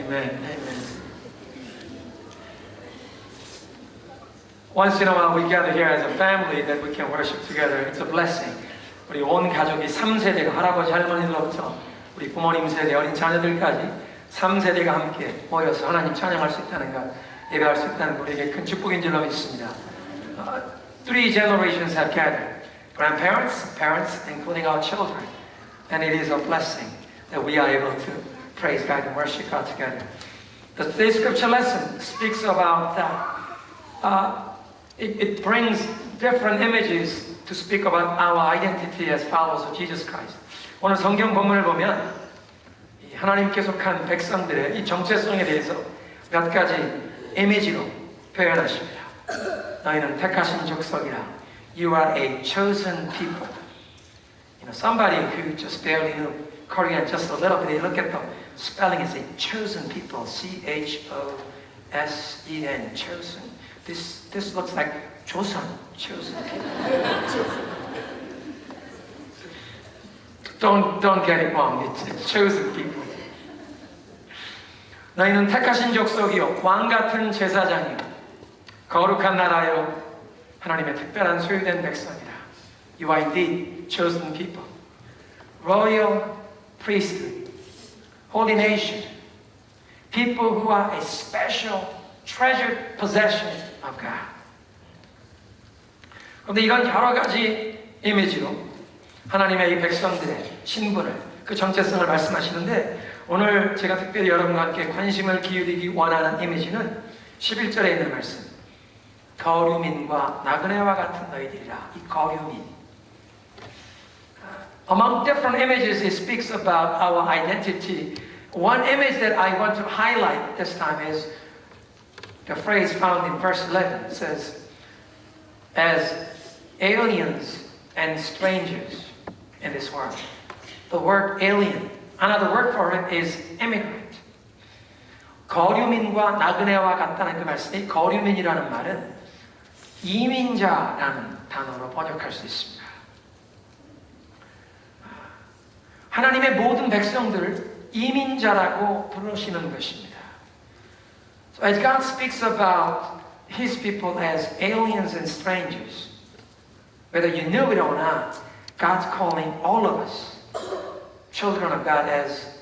Amen. Amen. Once in a while we gather here as a family that we can worship together. It's a blessing. 우리 온 가족이 3세대가 할아버지 할머니들로부터 우리 부모님 세대 어린 자녀들까지 3세대가 함께 모여서 하나님 찬양할 수 있다는 것, 예배할 수 있다는 우리에게 큰 축복인 줄로 믿습니다. Three generations have gathered. Grandparents, parents, including our children. And it is a blessing that we are able to praise God and worship God together. Today's scripture lesson speaks about that. It brings different images to speak about our identity as followers of Jesus Christ. 오늘 성경 본문을 보면 하나님께 속한 백성들의 이 정체성에 대해서 몇 가지 이미지로 표현하십니다. 너희는 택하신 족속이라. You are a chosen people. You know, somebody who just barely knew Korean just a little bit, they look at the spelling and say chosen people, C-H-O-S-E-N, chosen. This looks like 조선, chosen people. Don't get it wrong. It's chosen people. 너희는 택하신 족속이요, 왕 같은 제사장이요, 거룩한 나라요, 하나님의 특별한 소유된 백성이라. You are indeed chosen people, royal priesthood, holy nation, people who are a special treasured possession of God. 그런데 이런 여러 가지 이미지로 하나님의 이 백성들의 신분을, 그 정체성을 말씀하시는데, 오늘 제가 특별히 여러분과 함께 관심을 기울이기 원하는 이미지는 11절에 있는 말씀, 거류민과 나그네와 같은 너희들이라. 이 거류민. Among different images, it speaks about our identity. One image that I want to highlight this time is the phrase found in verse 11. It says, as aliens and strangers in this world. The word alien, another word for it is immigrant. 거류민과 나그네와 같다는 그 말씀이, 거류민이라는 말은 이민자라는 단어로 번역할 수 있습니다. 하나님의 모든 백성들을 이민자라고 부르시는 것입니다. So as God speaks about His people as aliens and strangers, whether you knew it or not, God's calling all of us, children of God, as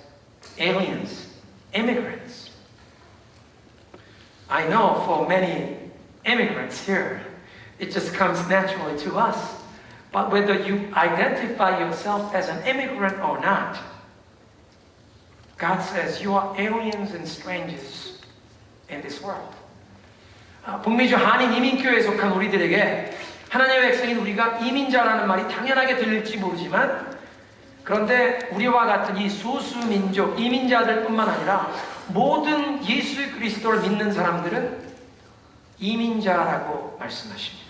aliens, immigrants. I know for many immigrants here, it just comes naturally to us. But whether you identify yourself as an immigrant or not, God says you are aliens and strangers in this world. 북미주 한인 이민교회에 속한 우리들에게 하나님의 백성인 우리가 이민자라는 말이 당연하게 들릴지 모르지만, 그런데 우리와 같은 이 소수민족 이민자들뿐만 아니라 모든 예수 그리스도를 믿는 사람들은 이민자라고 말씀하십니다.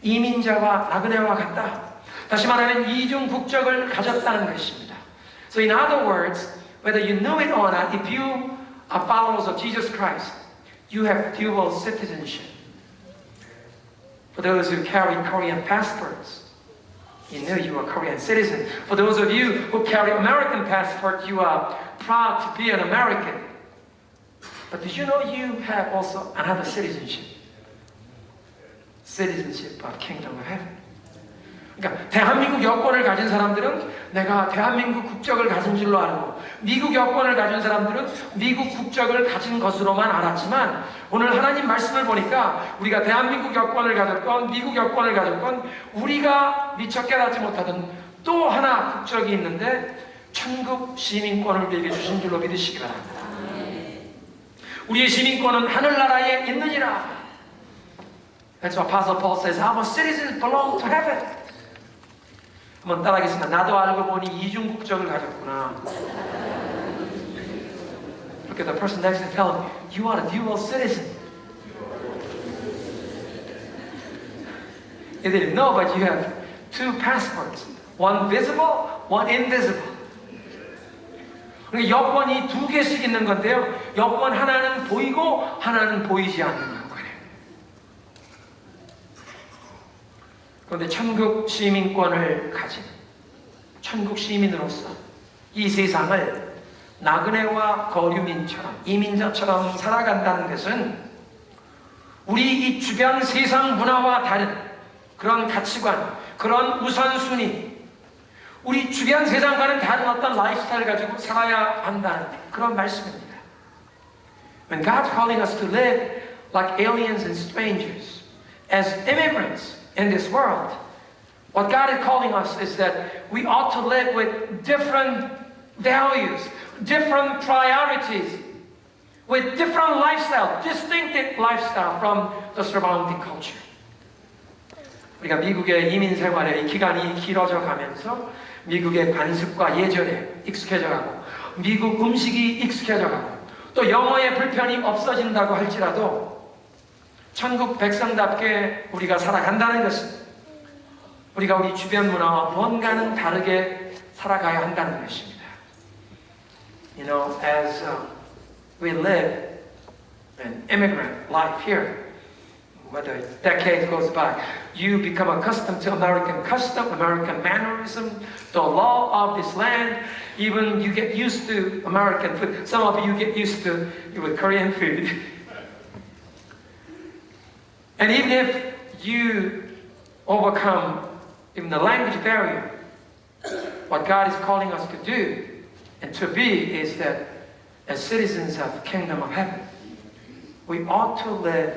이민자와 나그네와 같다. 다시 말하면 이중 국적을 가졌다는 것입니다. So in other words, whether you knew it or not, if you are followers of Jesus Christ, you have dual citizenship. For those who carry Korean passports, you know you are a Korean citizen. For those of you who carry American passport, you are proud to be an American. But did you know you have also another citizenship? Citizenship of Kingdom of Heaven. 그러니까 대한민국 여권을 가진 사람들은 내가 대한민국 국적을 가진 줄로 알고, 미국 여권을 가진 사람들은 미국 국적을 가진 것으로만 알았지만, 오늘 하나님 말씀을 보니까 우리가 대한민국 여권을 가졌건 미국 여권을 가졌건 우리가 미처 깨닫지 못하던 또 하나 국적이 있는데 천국 시민권을 우리에게 주신 줄로 믿으시기 바랍니다. 우리의 시민권은 하늘나라에 있느니라. That's what Apostle Paul says. Our citizens belong to heaven. 한번 따라하겠습니다. 나도 알고 보니 이중 국적을 가졌구나. Look at the person next to you and tell him, you are a dual citizen. You didn't know, but you have two passports. One visible, one invisible. 여권이 두 개씩 있는 건데요. 여권 하나는 보이고 하나는 보이지 않는 여권이에요. 그런데 천국 시민권을 가진 천국 시민으로서 이 세상을 나그네와 거류민처럼 이민자처럼 살아간다는 것은 우리 이 주변 세상 문화와 다른 그런 가치관, 그런 우선순위, 우리 주변 세상과는 다른 어떤 라이프스타일을 가지고 살아야 한다는 그런 말씀입니다. When God's calling us to live like aliens and strangers, as immigrants in this world, what God is calling us is that we ought to live with different values, different priorities, with different lifestyle, distinctive lifestyle from the surrounding culture. 우리가 미국의 이민 생활의 기간이 길어져 가면서 미국의 관습과 예절에 익숙해져 가고 미국 음식이 익숙해져 가고 또 영어의 불편이 없어진다고 할지라도 천국 백성답게 우리가 살아간다는 것은 우리가 우리 주변 문화와 뭔가는 다르게 살아가야 한다는 것입니다. You know, as we live an immigrant life here, whether decades goes by, you become accustomed to American custom, American mannerism, the law of this land. Even you get used to American food. Some of you get used to with Korean food. And even if you overcome even the language barrier, what God is calling us to do and to be is that as citizens of the kingdom of heaven, we ought to live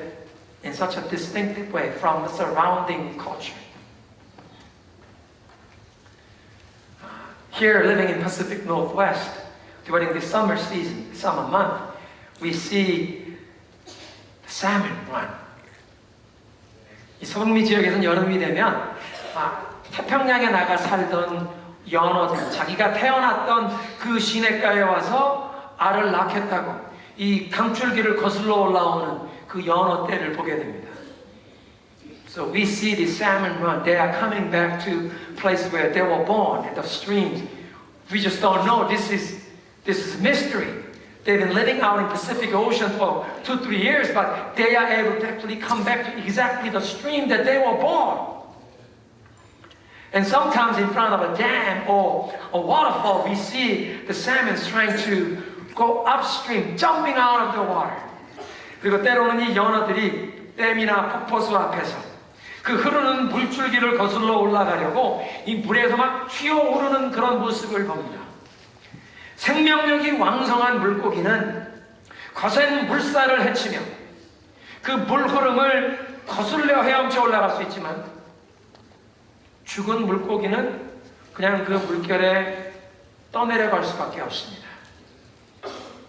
in such a distinctive way from the surrounding culture. Here, living in Pacific Northwest, during the summer season, summer month, we see the salmon run. 이 서북미 지역에서는 여름이 되면 태평양에 나가 살던 연어들, 자기가 태어났던 그 시냇가에 와서 알을 낳겠다고 이 강줄기를 거슬러 올라오는 그 연어 떼를 보게 됩니다. So we see the salmon run. They are coming back to place where they were born, at the streams. We just don't know. This is mystery. They've been living out in Pacific Ocean for 2-3 years, but they are able to actually come back to exactly the stream that they were born. And sometimes in front of a dam or a waterfall, we see the salmon trying to go upstream, jumping out of the water. 그리고 때로는 이 연어들이 댐이나 폭포수 앞에서 그 흐르는 물줄기를 거슬러 올라가려고 이 물에서 막 튀어오르는 그런 모습을 봅니다. 생명력이 왕성한 물고기는 거센 물살을 헤치며 그 물 흐름을 거슬려 헤엄쳐 올라갈 수 있지만 죽은 물고기는 그냥 그 물결에 떠내려갈 수밖에 없습니다.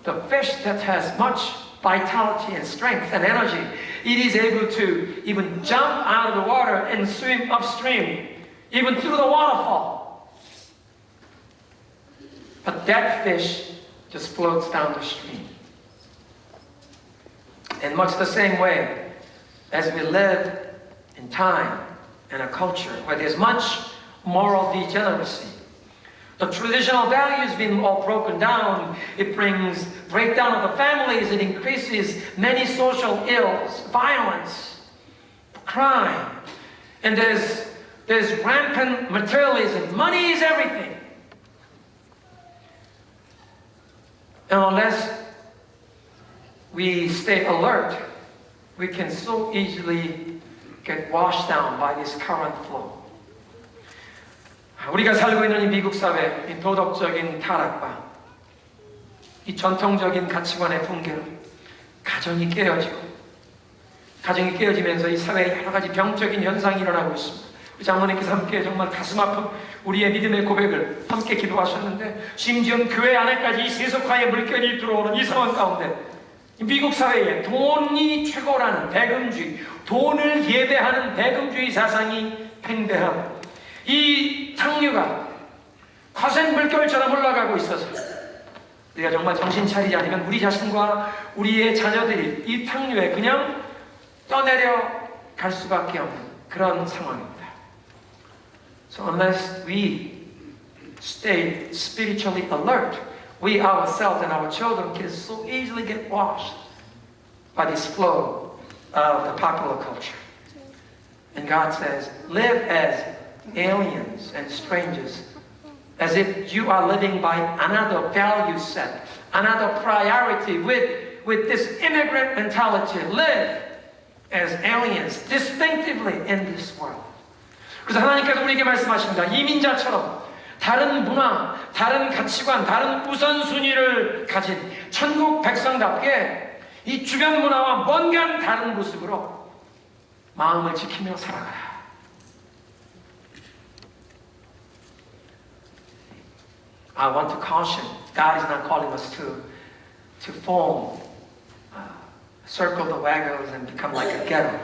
The fish that has much vitality and strength and energy, it is able to even jump out of the water and swim upstream, even through the waterfall. But that fish just floats down the stream. In much the same way, as we live in time and a culture where there's much moral degeneracy, the traditional values being all broken down, it brings breakdown of the families, it increases many social ills, violence, crime, and there's rampant materialism. Money is everything. And unless we stay alert, we can so easily get washed down by this current flow. 우리가 살고 있는 이 미국 사회, 이 도덕적인 타락과 이 전통적인 가치관의 붕괴로 가정이 깨어지면서 이 사회에 여러 가지 병적인 현상이 일어나고 있습니다. 우리 장로님께서 함께 정말 가슴 아픈 우리의 믿음의 고백을 함께 기도하셨는데 심지어 교회 안에까지 이 세속화의 물결이 들어오는 이 상황 가운데 미국 사회에 돈이 최고라는 배금주의, 돈을 예배하는 배금주의 사상이 팽배하고 이 탕류가 거센 물결처럼 흘러가고 있어서 우리가 정말 정신 차리지 않으면 우리 자신과 우리의 자녀들이 이 탕류에 그냥 떠내려 갈 수밖에 없는 그런 상황입니다. So unless we stay spiritually alert, we ourselves and our children can so easily get washed by this flow of the popular culture. And God says, live as aliens and strangers as if you are living by another value set, another priority with this immigrant mentality. Live as aliens distinctively in this world. 그래서 하나님께서 우리에게 말씀하십니다. 이민자처럼 다른 문화, 다른 가치관, 다른 우선순위를 가진 천국 백성답게 이 주변 문화와 뭔가 다른 모습으로 마음을 지키며 살아가라. I want to caution, God is not calling us to form, circle the wagons and become like a ghetto.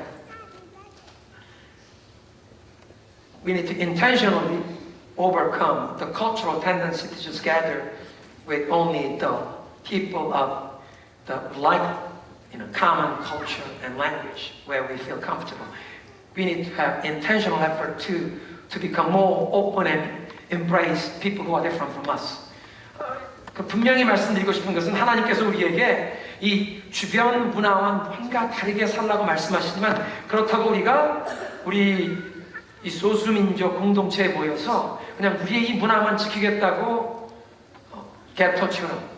We need to intentionally overcome the cultural tendency to just gather with only the people of the common culture and language where we feel comfortable. We need to have intentional effort to become more open and embrace people who are different from us. 분명히 말씀드리고 싶은 것은 하나님께서 우리에게 이 주변 문화와 뭔가 다르게 살라고 말씀하시지만 그렇다고 우리가 우리 이 소수민족 공동체에 모여서 그냥 우리의 이 문화만 지키겠다고 게토처럼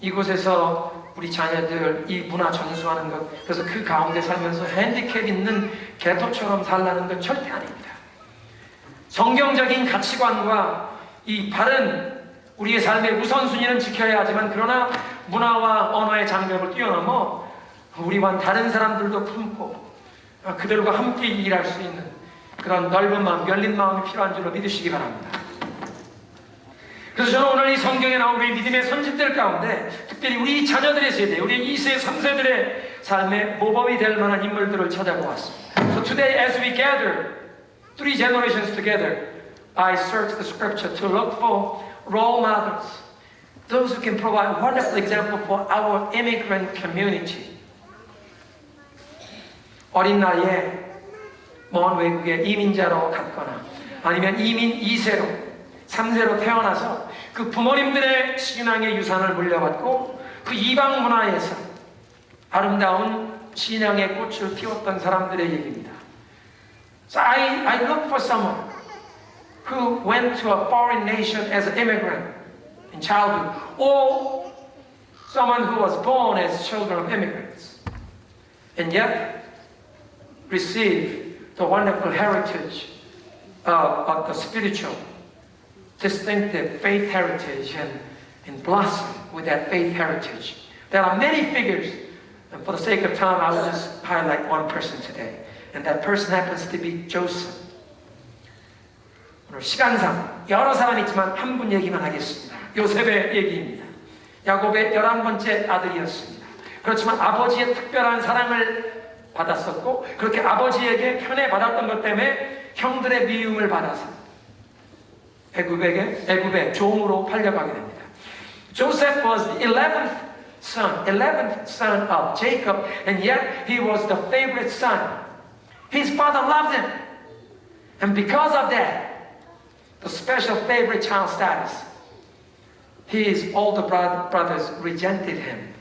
이곳에서 우리 자녀들 이 문화 전수하는 것, 그래서 그 가운데 살면서 핸디캡 있는 게토처럼 살라는 건 절대 아닙니다. 성경적인 가치관과 이 바른 우리의 삶의 우선순위는 지켜야 하지만 그러나 문화와 언어의 장벽을 뛰어넘어 우리와 다른 사람들도 품고 그들과 함께 일할 수 있는 그런 넓은 마음, 열린 마음이 필요한 줄로 믿으시기 바랍니다. 그래서 저는 오늘 이 성경에 나온 우리 믿음의 선진들 가운데 특별히 우리 자녀들의 세대, 우리 2세, 3세들의 삶의 모범이 될 만한 인물들을 찾아보았습니다. So today as we gather 3 generations together, I searched the scripture to look for role models, those who can provide wonderful example for our immigrant community. 어린 나이에 먼 외국에 이민자로 갔거나 아니면 이민 2세로 3세로 태어나서 그 부모님들의 신앙의 유산을 물려받고 그 이방 문화에서 아름다운 신앙의 꽃을 피웠던 사람들의 얘기입니다. So I look for someone who went to a foreign nation as an immigrant in childhood, or someone who was born as children of immigrants, and yet received the wonderful heritage of the spiritual, distinctive faith heritage and blossom with that faith heritage. There are many figures, and for the sake of time, I will just highlight one person today. And that person happens to be Joseph. 오늘 시간상 여러 사람이 있지만 한 분 얘기만 하겠습니다. 요셉의 얘기입니다. 야곱의 11번째 아들이었습니다. 그렇지만 아버지의 특별한 사랑을 받았었고 그렇게 아버지에게 편애받았던 것 때문에 형들의 미움을 받아서 애굽의 종으로 팔려가게 됩니다. Joseph was the 11th son of Jacob, and yet he was the favorite son. His father loved him, and because of that, the special favorite child status, his older brothers resented him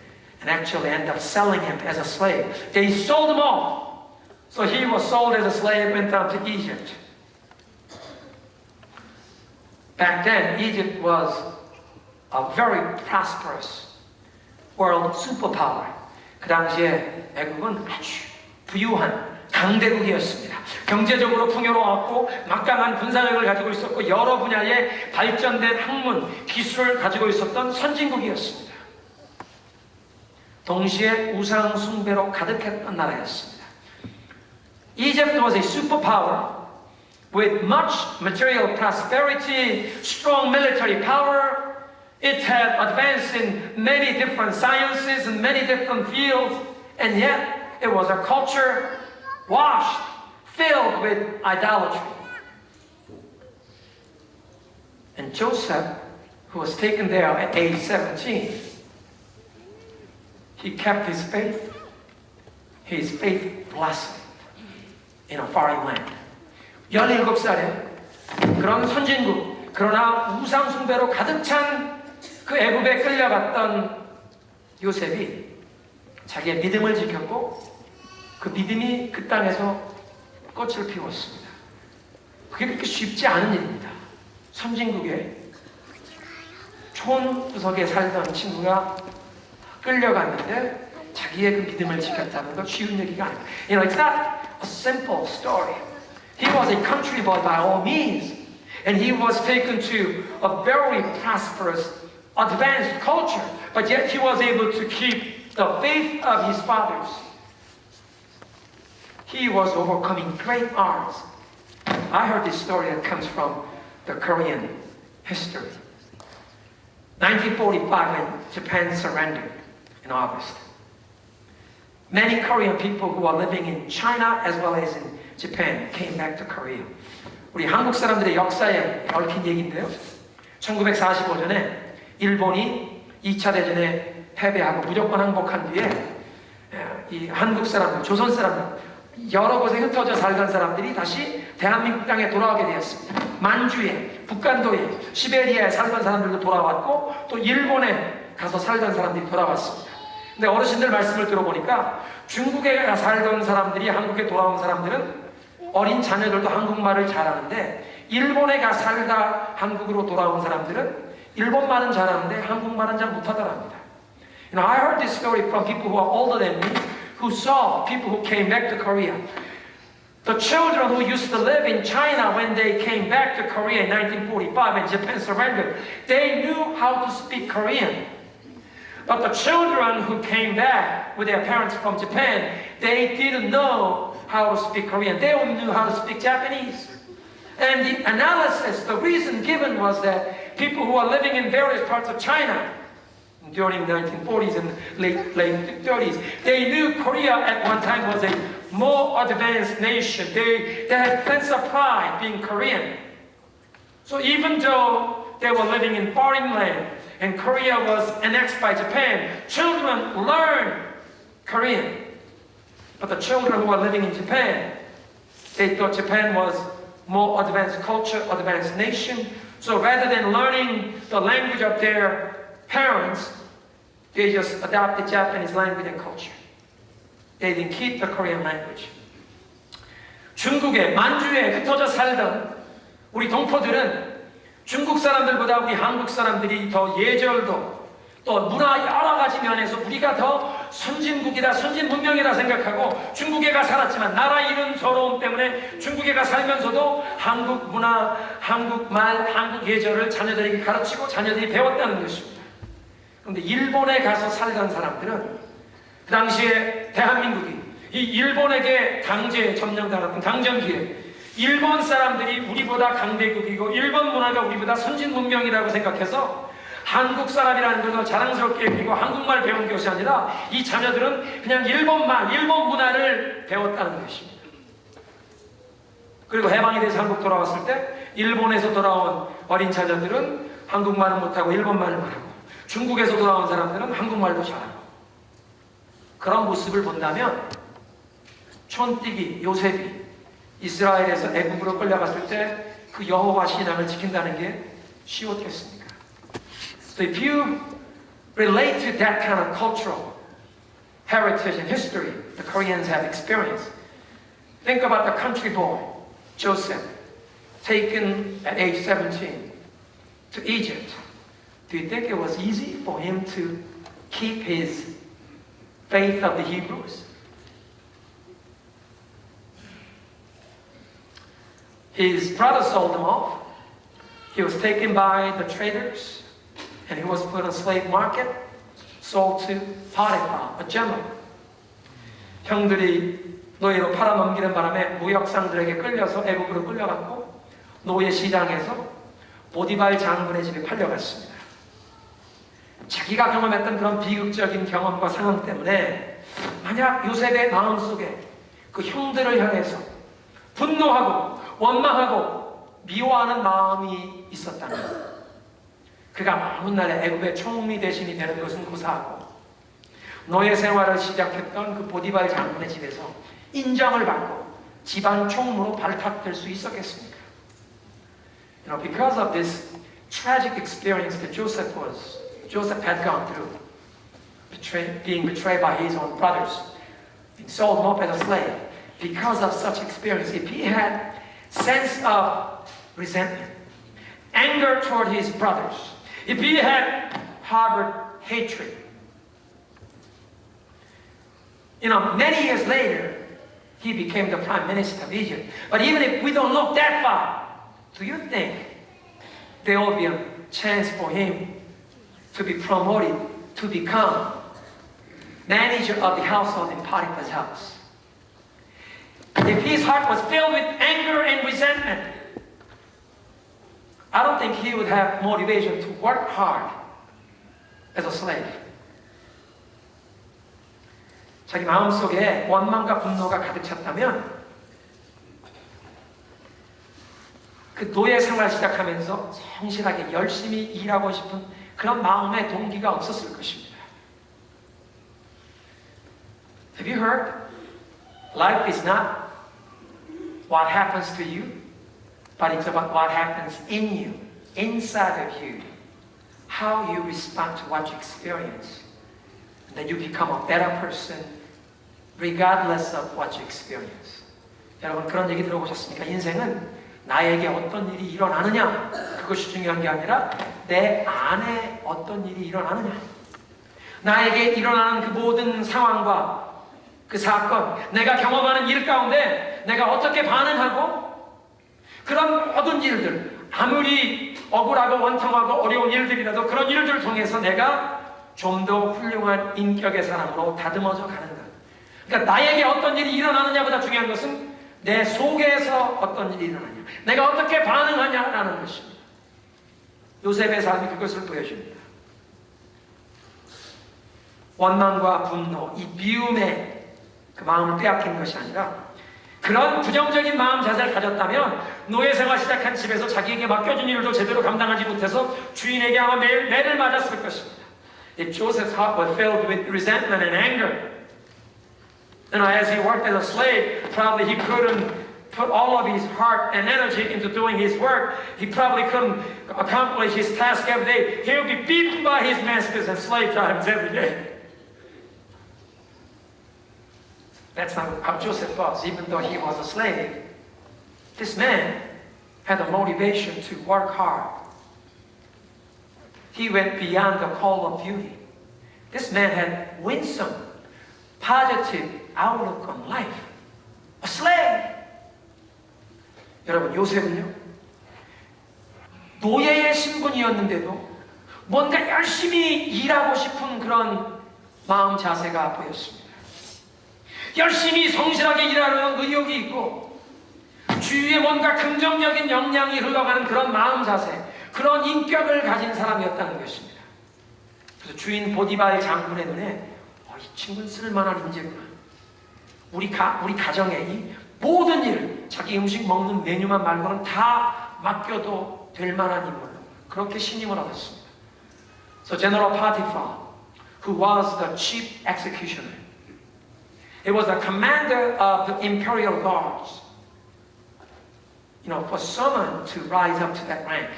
and actually ended up selling him as a slave. They sold him off, so he was sold as a slave, went down to Egypt. Back then, Egypt was a very prosperous world superpower. 그 당시에 애국은 아주 부유한 강대국이었습니다. 경제적으로 풍요로웠고 막강한 군사력을 가지고 있었고 여러 분야의 발전된 학문, 기술을 가지고 있었던 선진국이었습니다. 동시에 우상 숭배로 가득했던 나라였습니다. Egypt was a superpower with much material prosperity, strong military power. It had advanced in many different sciences and many different fields, and yet it was a culture washed, filled with idolatry. And Joseph, who was taken there at age 17, he kept his faith blossomed in a foreign land. 17살에 그런 선진국, 그러나 우상 숭배로 가득 찬 그 애굽에 끌려갔던 요셉이 자기의 믿음을 지켰고 그 믿음이 그 땅에서 꽃을 피웠습니다. 그게 그렇게 쉽지 않은 일입니다. 선진국에 촌구석에 살던 친구가 끌려갔는데 자기의 그 믿음을 지켰다는 건 쉬운 얘기가 아니에요. You know, it's not a simple story. He was a country boy by all means, and he was taken to a very prosperous, advanced culture, but yet he was able to keep the faith of his fathers. He was overcoming great odds. I heard this story that comes from the Korean history. 1945, when Japan surrendered in August. Many Korean people who are living in China as well as in Japan came back to Korea. 우리 한국 사람들의 역사에 얽힌 얘기인데요. 1945년에 일본이 2차 대전에 패배하고 무조건 항복한 뒤에 이 한국 사람들, 조선 사람들, 여러 곳에 흩어져 살던 사람들이 다시 대한민국 땅에 돌아오게 되었습니다. 만주에, 북간도에, 시베리아에 살던 사람들도 돌아왔고 또 일본에 가서 살던 사람들이 돌아왔습니다. 근데 어르신들 말씀을 들어보니까 중국에 살던 사람들이 한국에 돌아온 사람들은 어린 자녀들도 한국말을 잘하는데 일본에 가 살다 한국으로 돌아온 사람들은 일본말은 잘하는데 한국말은 잘 못하더랍니다. You know, I heard this story from people who are older than me, who saw people who came back to Korea. The children who used to live in China when they came back to Korea in 1945 and Japan surrendered, they knew how to speak Korean. But the children who came back with their parents from Japan, they didn't know how to speak Korean. They only knew how to speak Japanese. And the analysis, the reason given was that people who are living in various parts of China during the 1940s and late 30s, they knew Korea at one time was a more advanced nation. They had sense of pride being Korean. So even though they were living in foreign land and Korea was annexed by Japan, children learned Korean. But the children who were living in Japan, they thought Japan was more advanced culture, advanced nation. So rather than learning the language of their parents, they just adopted Japanese language and culture. They didn't keep the Korean language. 중국에, 만주에 흩어져 살던 우리 동포들은 중국 사람들보다 우리 한국 사람들이 더 예절도 또 문화 여러 가지 면에서 우리가 더 선진국이다, 선진 문명이다 생각하고 중국에 가 살았지만 나라 이름 서러움 때문에 중국에 가 살면서도 한국 문화, 한국 말, 한국 예절을 자녀들에게 가르치고 자녀들이 배웠다는 것입니다. 그런데 일본에 가서 살던 사람들은 그 당시에 대한민국이 이 일본에게 강제 점령당했던 강점기에 일본 사람들이 우리보다 강대국이고 일본 문화가 우리보다 선진 문명이라고 생각해서 한국 사람이라는 것을 자랑스럽게 여기고 한국말 배운 것이 아니라 이 자녀들은 그냥 일본말, 일본 문화를 배웠다는 것입니다. 그리고 해방이 돼서 한국 돌아왔을 때 일본에서 돌아온 어린 자녀들은 한국말은 못하고 일본말을 말하고 중국에서 돌아온 사람들은 한국말도 잘하고 그런 모습을 본다면 촌띠기 요셉이 이스라엘에서 애국으로 끌려갔을 때 그 여호와 신앙을 지킨다는 게 쉬웠겠습니까? So if you relate to that kind of cultural heritage and history the Koreans have experienced, think about the country boy, Joseph, taken at age 17 to Egypt. Do you think it was easy for him to keep his faith of the Hebrews? His brother sold him off. He was taken by the traders and he was put on a slave market, sold to Potiphar, a general. 형들이 노예로 팔아넘기는 바람에 무역상들에게 끌려서 애국으로 끌려갔고 노예 시장에서 보디발 장군의 집에 팔려갔습니다. 자기가 경험했던 그런 비극적인 경험과 상황 때문에 만약 요셉의 마음속에 그 형들을 향해서 분노하고 원망하고 미워하는 마음이 있었다면 그가 먼 훗날에 애굽의 총리 대신이 되는 것은 고사하고 노예 생활을 시작했던 그 보디발 장군의 집에서 인정을 받고 집안 총무로 발탁될 수 있었겠습니까? You know, because of this tragic experience that Joseph had gone through, being betrayed by his own brothers, being sold him up as a slave, because of such experience, if he had sense of resentment, anger toward his brothers, if he had harbored hatred, many years later, he became the prime minister of Egypt. But even if we don't look that far, do you think there will be a chance for him to be promoted to become manager of the household in Potiphar's house? If his heart was filled with anger and resentment, I don't think he would have motivation to work hard as a slave. 자기 마음속에 원망과 분노가 가득 찼다면 그 노예 생활 시작하면서 성실하게 열심히 일하고 싶은 그런 마음의 동기가 없었을 것입니다. Have you heard? Life is not what happens to you, but it's about what happens in you, inside of you. How you respond to what you experience. And then you become a better person regardless of what you experience. 여러분 그런 얘기 들어보셨습니까? 인생은 나에게 어떤 일이 일어나느냐 그것이 중요한 게 아니라 내 안에 어떤 일이 일어나느냐. 나에게 일어나는 그 모든 상황과 그 사건, 내가 경험하는 일 가운데 내가 어떻게 반응하고 그런 모든 일들, 아무리 억울하고 원통하고 어려운 일들이라도 그런 일들을 통해서 내가 좀 더 훌륭한 인격의 사람으로 다듬어져 가는 것. 그러니까 나에게 어떤 일이 일어나느냐보다 중요한 것은 내 속에서 어떤 일이 일어나냐, 내가 어떻게 반응하냐라는 것입니다. 요셉의 삶이 그것을 보여줍니다. 원망과 분노, 이 미움의 그 마음을 빼앗긴 것이 아니라 그런 부정적인 마음 자세를 가졌다면 노예 생활 시작한 집에서 자기에게 맡겨준 일도 제대로 감당하지 못해서 주인에게 아마 매일 매를 맞았을 것입니다. If Joseph's heart was filled with resentment and anger, and as he worked as a slave, probably he couldn't put all of his heart and energy into doing his work. He probably couldn't accomplish his task every day. He would be beaten by his masters and slave drivers every day. That's not how Joseph was, even though he was a slave. This man had a motivation to work hard. He went beyond the call of duty. This man had winsome, positive outlook on life. A slave. 여러분, 요셉은요, 노예의 신분이었는데도 뭔가 열심히 일하고 싶은 그런 마음 자세가 보였습니다. 열심히 성실하게 일하는 의욕이 있고 주위에 뭔가 긍정적인 영향이 흘러가는 그런 마음 자세, 그런 인격을 가진 사람이었다는 것입니다. 그래서 주인 보디발의 장군의 눈에 이 친구는 쓸만한 인재구나. 우리 가정의 이 모든 일, 자기 음식 먹는 메뉴만 말고는 다 맡겨도 될 만한 인물로 그렇게 신임을 얻었습니다. So General Potiphar, who was the chief executioner, he was the commander of the imperial guards. For someone to rise up to that rank,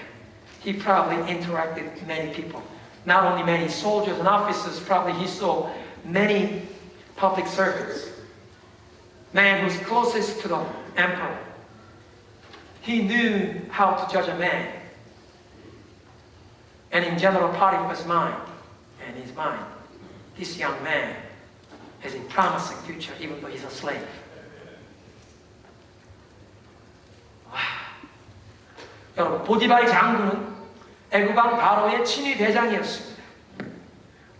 he probably interacted with many people. Not only many soldiers and officers, probably he saw many public servants. Man who's closest to the emperor. He knew how to judge a man. And in General Potiphar's mind, and his mind, this young man has a promising future, even though he's a slave. 와, 여러분, 보디발의 장군은 애굽왕 바로의 친위 대장이었습니다.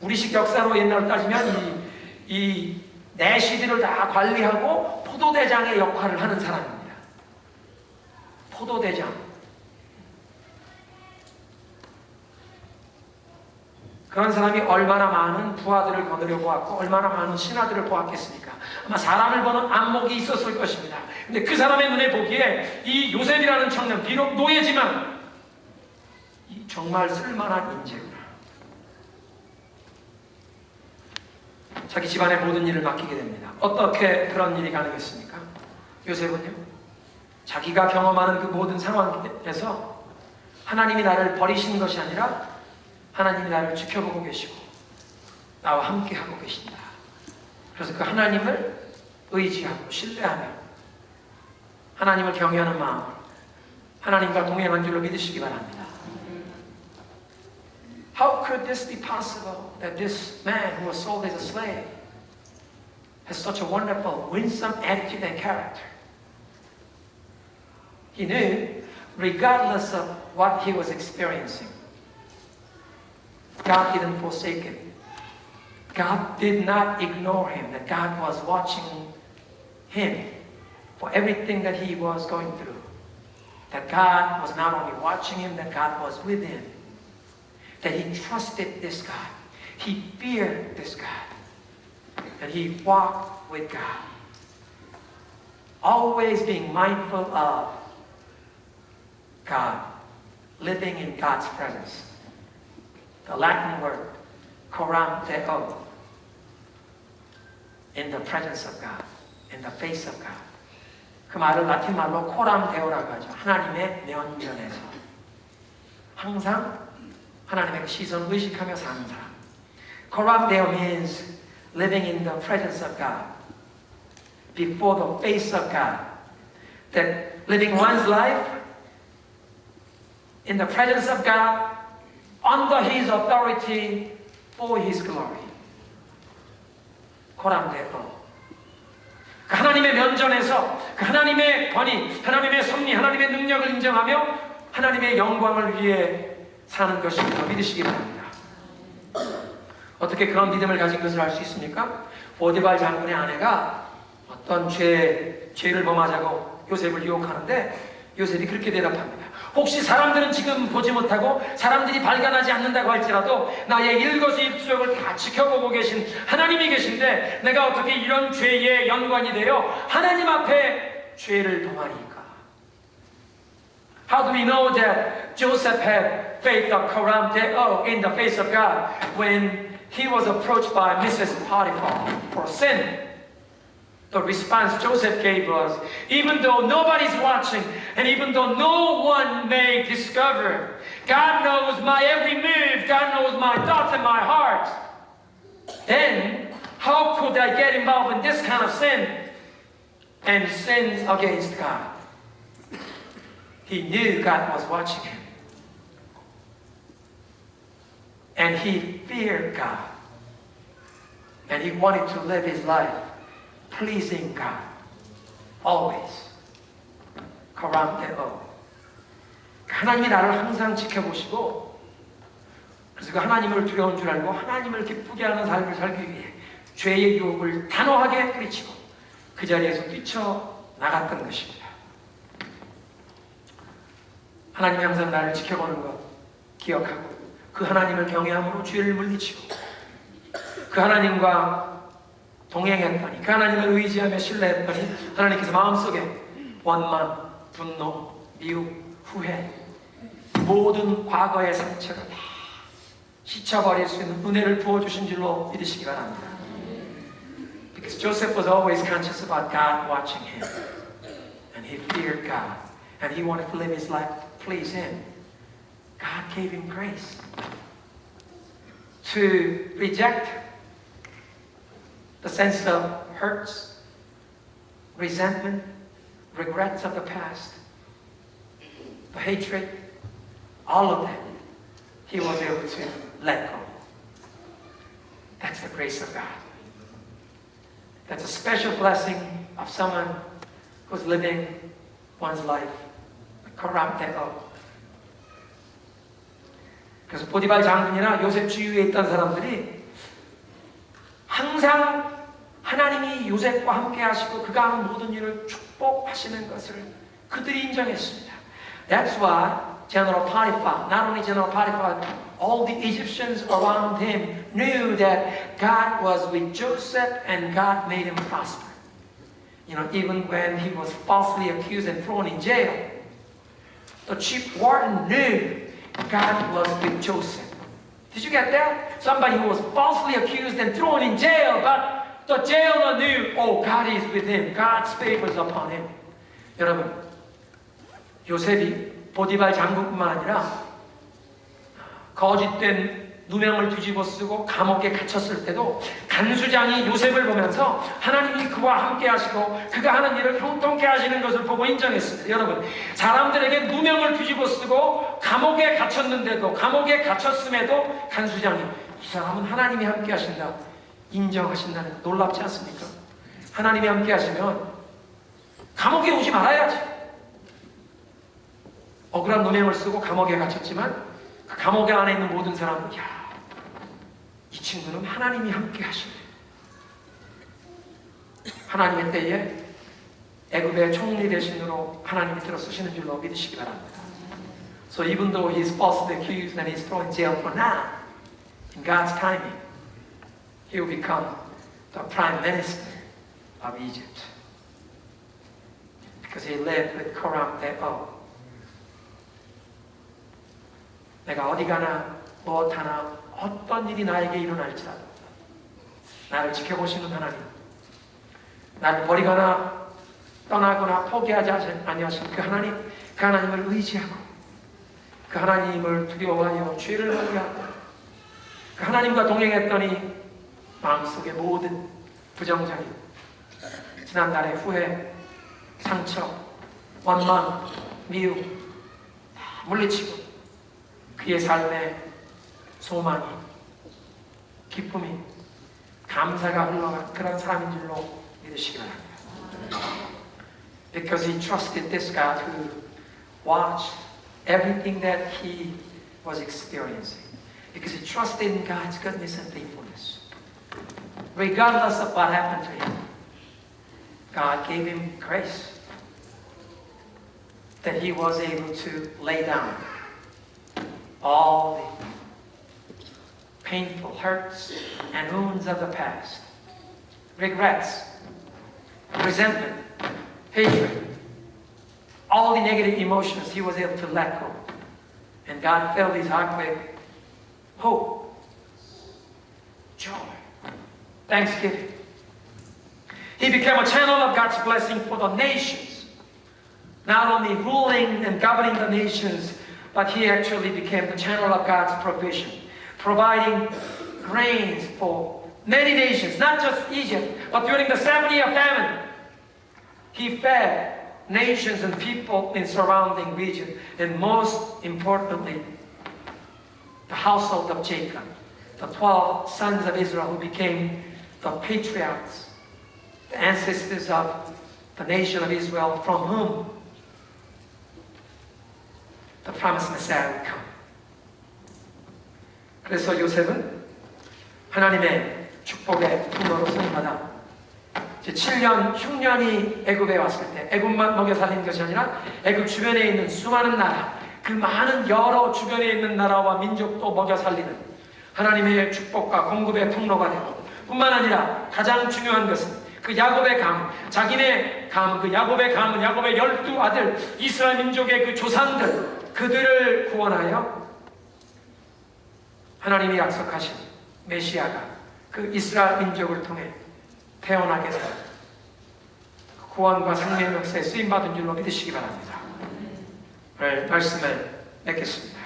우리식 역사로 옛날로 따지면 이 내시들을 다 관리하고 포도대장의 역할을 하는 사람입니다. 포도대장. 그런 사람이 얼마나 많은 부하들을 거느려 보았고 얼마나 많은 신하들을 보았겠습니까? 아마 사람을 보는 안목이 있었을 것입니다. 근데 그 사람의 눈에 보기에 이 요셉이라는 청년, 비록 노예지만 정말 쓸만한 인재구나. 자기 집안의 모든 일을 맡기게 됩니다. 어떻게 그런 일이 가능했습니까? 요셉은요, 자기가 경험하는 그 모든 상황에서 하나님이 나를 버리시는 것이 아니라 하나님이 나를 지켜보고 계시고 나와 함께 하고 계신다. 그래서 그 하나님을 의지하고 신뢰하며 하나님을 경외하는 마음으로 하나님과 동행한 줄로 믿으시기 바랍니다. How could this be possible that this man who was sold as a slave has such a wonderful, winsome attitude and character? He knew, regardless of what he was experiencing, God didn't forsake him. God did not ignore him, that God was watching him for everything that he was going through. That God was not only watching him, that God was with him. That he trusted this God. He feared this God. And he walked with God. Always being mindful of God. Living in God's presence. The Latin word, coram deo. In the presence of God. In the face of God. 그 말을 라틴 말로 코람 데오라고 하죠. 하나님의 면전에서. 항상 하나님의 시선을 의식하며 사는 사람. Coram deo means living in the presence of God. Before the face of God. That living one's life in the presence of God, under His authority, for His glory. coram deo. 그 하나님의 면전에서 그 하나님의 권위, 하나님의 섭리, 하나님의 능력을 인정하며 하나님의 영광을 위해 사는 것입니다. 믿으시기 바랍니다. 어떻게 그런 믿음을 가진 것을 알 수 있습니까? 보디발 장군의 아내가 어떤 죄를 범하자고 요셉을 유혹하는데 요셉이 그렇게 대답합니다. 혹시 사람들은 지금 보지 못하고 사람들이 발견하지 않는다고 할지라도 나의 일거수일투족을 다 지켜보고 계신 하나님이 계신데 내가 어떻게 이런 죄의 연관이 되어 하나님 앞에 죄를 범하리까? How do we know that Joseph had faith of coram deo in the face of God when he was approached by Mrs. Potiphar for sin? The response Joseph gave was, even though nobody's watching, and even though no one may discover, God knows my every move, God knows my thoughts and my heart. Then, how could I get involved in this kind of sin and sin against God? He knew God was watching him. And he feared God. And he wanted to live his life pleasing God. Always. coram deo. 하나님이 나를 항상 지켜보시고 그래서 그 하나님을 두려운 줄 알고 하나님을 기쁘게 하는 삶을 살기 위해 죄의 유혹을 단호하게 뿌리치고 그 자리에서 뛰쳐나갔던 것입니다. 하나님이 항상 나를 지켜보는 것 기억하고 그 하나님을 경외함으로 죄를 물리치고 그 하나님과 동행했더니 그 하나님을 의지하며 신뢰했더니 하나님께서 마음속에 원망, 분노, 미움, 후회 모든 과거의 상처를 다 씻어버릴 수 있는 은혜를 부어주신 줄로 믿으시기 바랍니다. Because Joseph was always conscious about God watching him and he feared God and he wanted to live his life to please him. God gave him grace to reject the sense of hurts, resentment, regrets of the past, the hatred, all of that, he was able to let go. That's the grace of God. That's a special blessing of someone who's living one's life coram deo. 그래서 보디발 장군이나 요셉 주위에 있던 사람들이 항상 하나님이 요셉과 함께 하시고 그가 하는 모든 일을 축복하시는 것을 그들이 인정했습니다. That's why General Potiphar, not only General Potiphar, all the Egyptians around him knew that God was with Joseph and God made him prosper. You know, even when he was falsely accused and thrown in jail, the chief warden knew God was with Joseph. Did you get that? Somebody who was falsely accused and thrown in jail, but the jailer knew, oh, God is with him. God's favor is upon him. 여러분, 요셉이 보디발 장군뿐만 아니라 거짓된 누명을 뒤집어 쓰고 감옥에 갇혔을 때도 간수장이 요셉을 보면서 하나님이 그와 함께 하시고 그가 하는 일을 형통케 하시는 것을 보고 인정했습니다. 여러분, 사람들에게 누명을 뒤집어 쓰고 감옥에 갇혔는데도, 감옥에 갇혔음에도 간수장이 이 사람은 하나님이 함께 하신다 인정하신다는 거 놀랍지 않습니까? 하나님이 함께 하시면 감옥에 오지 말아야지. 억울한 누명을 쓰고 감옥에 갇혔지만 그 감옥 안에 있는 모든 사람은 야, 이 친구는 하나님이 함께 하시네. 하나님의 때에 애굽의 총리 대신으로 하나님이 들어 쓰시는 줄로 믿으시기 바랍니다. So even though he is falsely accused and he is thrown in jail for now, in God's timing, he will become the prime minister of Egypt. Because he lived with Korah thereof. 내가 어디 가나 무엇하나 어떤 일이 나에게 일어날지라도 나를 지켜보시는 하나님, 나를 버리거나 떠나거나 포기하지 아니하신 그 하나님, 그 하나님을 의지하고 그 하나님을 두려워하여 죄를 멀리하고 그 하나님과 동행했더니 마음속의 모든 부정적인 지난날의 후회, 상처, 원망, 미움 다 물리치고 그의 삶에 소망이, 기쁨이, 감사가 흘러간 그런 사람인 줄로 믿으시기 바랍니다. Because he trusted this God who watched everything that he was experiencing. Because he trusted in God's goodness and faithfulness. Regardless of what happened to him, God gave him grace that he was able to lay down all the painful hurts and wounds of the past, regrets, resentment, hatred, all the negative emotions he was able to let go. And God filled his heart with hope, joy, thanksgiving. He became a channel of God's blessing for the nations, not only ruling and governing the nations, but he actually became the channel of God's provision, providing grains for many nations, not just Egypt, but during the 7-year famine, he fed nations and people in surrounding region, and most importantly, the household of Jacob, the 12 sons of Israel who became the patriarchs, the ancestors of the nation of Israel, from whom the promised Messiah would come. 그래서 요셉은 하나님의 축복의 통로로 쓰임받아 7년 흉년이 애굽에 왔을 때 애굽만 먹여 살린 것이 아니라 애굽 주변에 있는 수많은 나라, 그 많은 여러 주변에 있는 나라와 민족도 먹여 살리는 하나님의 축복과 공급의 통로가 되고, 뿐만 아니라 가장 중요한 것은 그 야곱의 가문, 자기네 가문, 그 야곱의 가문, 야곱의 12아들 이스라엘 민족의 그 조상들, 그들을 구원하여 하나님이 약속하신 메시아가 그 이스라엘 민족을 통해 태어나게 된 구원과 생명의 역사에 쓰임받은 줄로 믿으시기 바랍니다. 오늘 말씀을 맺겠습니다.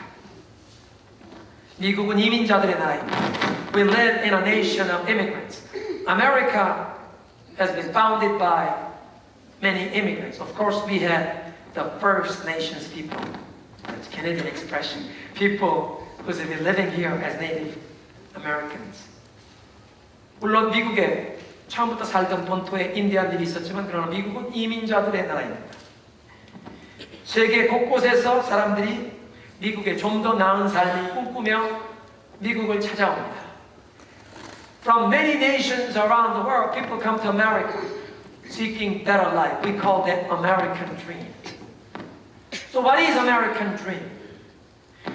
미국은 이민자들의 나라입니다. We live in a nation of immigrants. America has been founded by many immigrants. Of course, we had the First Nations people. That's a Canadian expression. People who have been living here as Native Americans. 물론 미국에 처음부터 살던 본토에 인디안들이 있었지만, 그러나 미국은 이민자들의 나라입니다. 세계 곳곳에서 사람들이 미국에 좀 더 나은 삶을 꿈꾸며 미국을 찾아옵니다. From many nations around the world, people come to America seeking better life. We call that American dream. So what is American dream?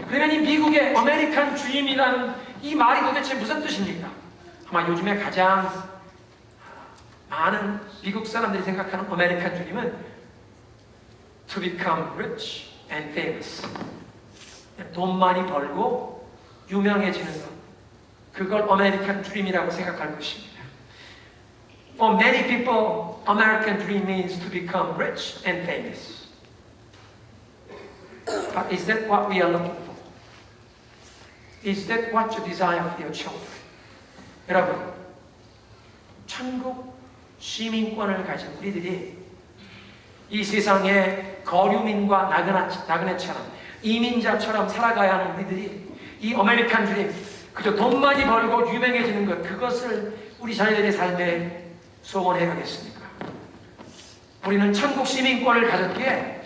그러면 이 미국의 American dream이라는 이 말이 도대체 무슨 뜻입니까? 아마 요즘에 가장 많은 미국 사람들이 생각하는 American dream은 to become rich and famous. 돈 많이 벌고 유명해지는 것. 그걸 American dream이라고 생각할 것입니다. For many people, American dream means to become rich and famous. But is that what we are looking for? Is that what you desire for your children? 여러분, 천국 시민권을 가진 우리들이 이 세상의 거류민과 나그네처럼 이민자처럼 살아가야 하는 우리들이 이 아메리칸 드림, 그저 돈 많이 벌고 유명해지는 것, 그것을 우리 자녀들의 삶에 소원해야겠습니까? 우리는 천국 시민권을 가졌기에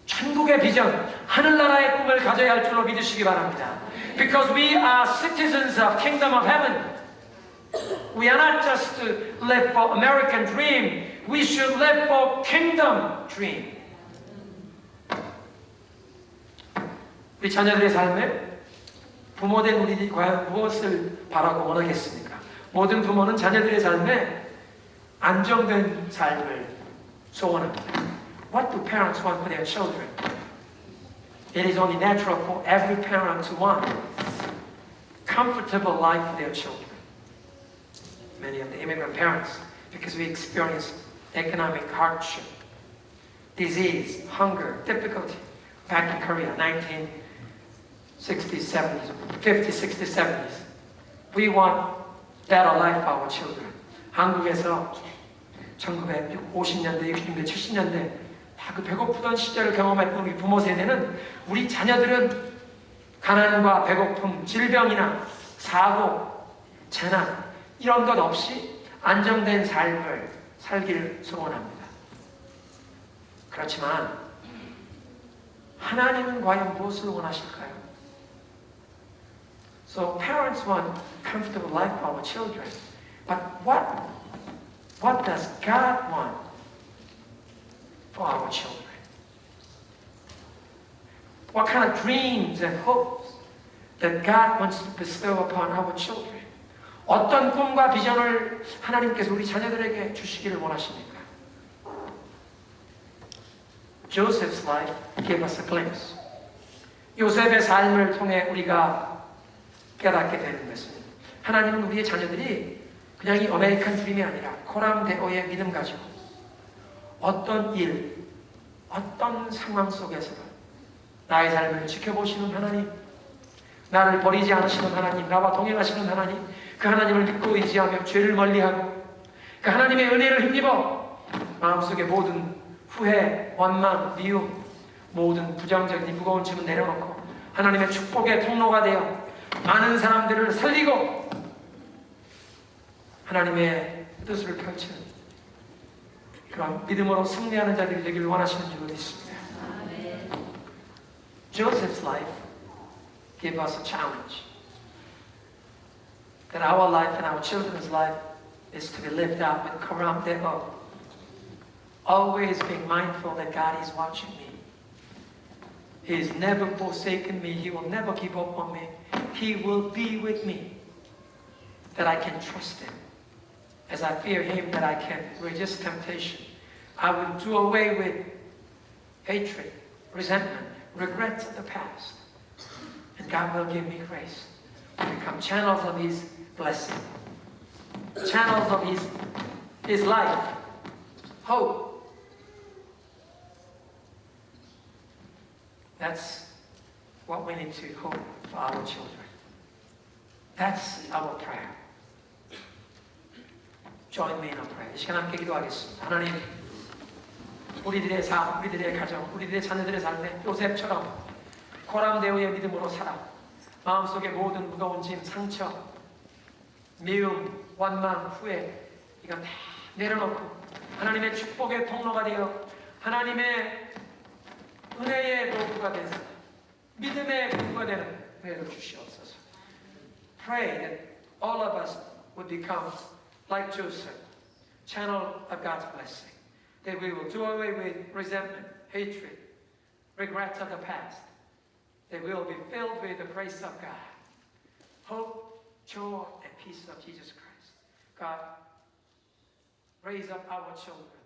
천국의 비전, 하늘나라의 꿈을 가져야 할 줄로 믿으시기 바랍니다. Because we are citizens of Kingdom of Heaven. We are not just to live for American dream. We should live for Kingdom dream. 우리 자녀들의 삶에 부모된 우리들이 과연 무엇을 바라고 원하겠습니까? 모든 부모는 자녀들의 삶에 안정된 삶을 소원합니다. What do parents want for their children? It is only natural for every parent to want comfortable life for their children. Many of the immigrant parents, because we experience economic hardship, disease, hunger, difficulty back in Korea, 1960s, 70s, 50s, 60s, 70s. We want better life for our children. 한국에서 1950년대, 60년대, 70년대 다 그 배고프던 시절을 경험했던 우리 부모 세대는 우리 자녀들은 가난과 배고픔, 질병이나 사고, 재난 이런 것 없이 안정된 삶을 살기를 소원합니다. 그렇지만 하나님은 과연 무엇을 원하실까요? So parents want comfortable life for our children. But what does God want for our children? What kind of dreams and hopes that God wants to bestow upon our children? 어떤 꿈과 비전을 하나님께서 우리 자녀들에게 주시기를 원하십니까? Joseph's life gave us a glimpse. 요셉의 삶을 통해 우리가 깨닫게 되는 것입니다. 하나님은 우리의 자녀들이 그냥 이 아메리칸 드림이 아니라 코람데오의 믿음 가지고 어떤 일, 어떤 상황 속에서도 나의 삶을 지켜보시는 하나님, 나를 버리지 않으시는 하나님, 나와 동행하시는 하나님, 그 하나님을 믿고 의지하며 죄를 멀리하고 그 하나님의 은혜를 힘입어 마음속에 모든 후회, 원망, 미움, 모든 부정적인 무거운 짐을 내려놓고 하나님의 축복의 통로가 되어 많은 사람들을 살리고 하나님의 뜻을 펼치는 그런 믿음으로 승리하는 자들이 되기를 원하시는 줄 믿습니다. Joseph's life gave us a challenge that our life and our children's life is to be lived out with Koram Deo, always being mindful that God is watching me. He has never forsaken me. He will never give up on me. He will be with me, that I can trust Him. As I fear Him, that I can resist temptation. I will do away with hatred, resentment, regrets of the past. And God will give me grace to become channels of His blessing, channels of His life, hope. That's what we need to hope for our children. That's our prayer. Join me in our prayer. 이 시간 함께 기도하겠습니다. 하나님, 우리들의 삶, 우리들의 가정, 우리들의 자녀들의 삶에 요셉처럼 코람데오의 믿음으로 살아 마음속에 모든 무거운 짐, 상처, 미움, 원망, 후회 이건 다 내려놓고 하나님의 축복의 통로가 되어 하나님의 은혜의 도구가 되는 믿음의 도구가 되는 은혜를 주시옵소서. Pray that all of us would become like Joseph, channel of God's blessing. That we will do away with resentment, hatred, regrets of the past. That we will be filled with the grace of God, hope, joy, and peace of Jesus Christ. God, raise up our children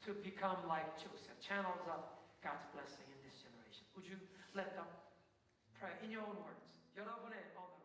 to become like Joseph, channels of God's blessing in this generation. Would you let them pray in your own words? 여러분의 언어로